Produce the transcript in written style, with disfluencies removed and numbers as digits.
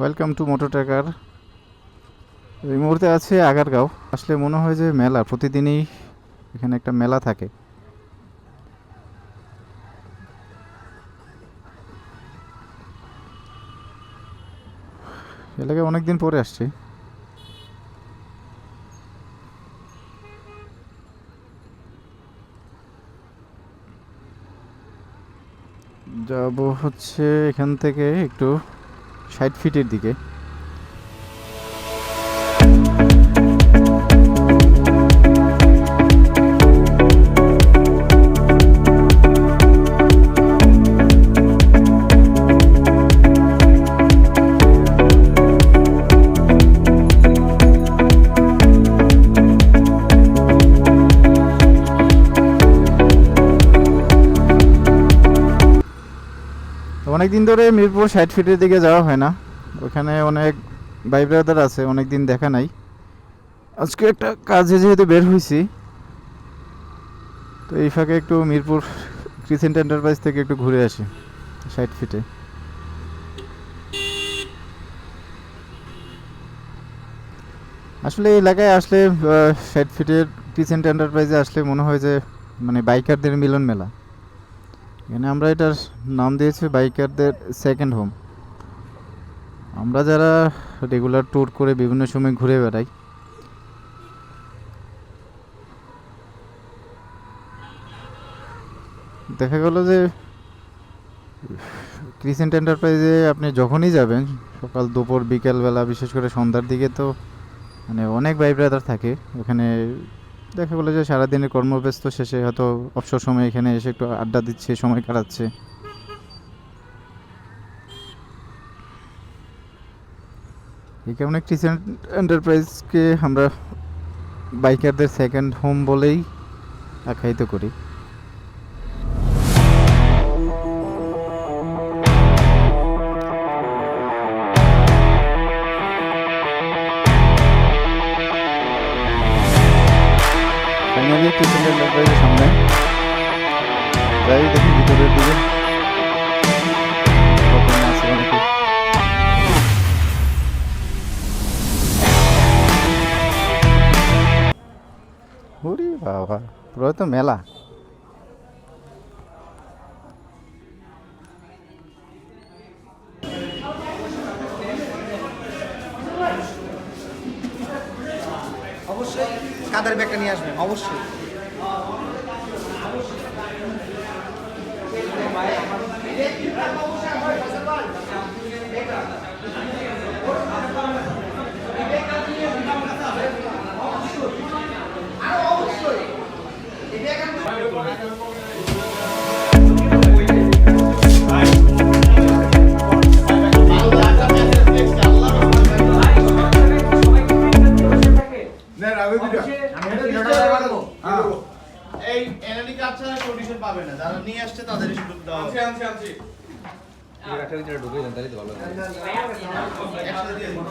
Welcome to motor tracker. এই মুহূর্তে আছে আগারগাঁও। আসলে মনে হয় যে মেলা, প্রতিদিনই এখানে একটা মেলা থাকে। এলাকায় অনেকদিন পরে আসছি। যাব হচ্ছে এখান থেকে একটু 60 ফিটের দিকে। অনেকদিন ধরে মিরপুর 60 ফিটের দিকে যাওয়া হয় না। ওখানে অনেক ভাই ব্রাদার আছে, অনেক দিন দেখা নাই। আজকে একটা কাজে যেহেতু বের হয়েছি, তো এই ফাঁকে একটু মিরপুর ক্রিসেন্ট এন্টারপ্রাইজ থেকে একটু ঘুরে আসি 60 ফিটে। আসলে এই এলাকায় আসলে 60 ফিটের ক্রিসেন্ট এন্টারপ্রাইজে আসলে মনে হয় যে মানে বাইকারদের মিলন মেলা। এখানে আমরা এটার নাম দিয়েছি বাইকারদের সেকেন্ড হোম। আমরা যারা রেগুলার ট্যুর করে বিভিন্ন সময় ঘুরে বেড়াই, দেখা গেল যে ক্রিসেন্ট এন্টারপ্রাইজে আপনি যখনই যাবেন, সকাল দুপুর বিকেলবেলা, বিশেষ করে সন্ধ্যার দিকে, তো মানে অনেক ভাই ব্রাদার থাকে ওখানে। দেখা গেলো যে সারাদিনের কর্মব্যস্ত শেষে হয়তো অবসর সময় এখানে এসে একটু আড্ডা দিচ্ছে, সময় কাটাচ্ছে। এই কারণে ক্রিসেন্ট এন্টারপ্রাইজকে আমরা বাইকারদের সেকেন্ড হোম বলেই আখ্যায়িত করি। ফাইনালি ক্রিসেন্ট এন্টারপ্রাইজের সামনে যাই, দেখি ভিতরের দিকে কখন আছে অনেকে। ওরে বাবা, পুরো তো মেলা। অবশ্যই কাদের ব্যাগটা নিয়ে আসবেন অবশ্যই। এই এনএলডি কার্ড ছাড়া কন্ডিশন পাবে না, যারা নিয়ে আসছে তাদেরই শুধু দেওয়া হবে। আনছি একটা ভিতরে ঢুকে যান তাহলে তো ভালো হবে। একসাথে দিয়ে দিন।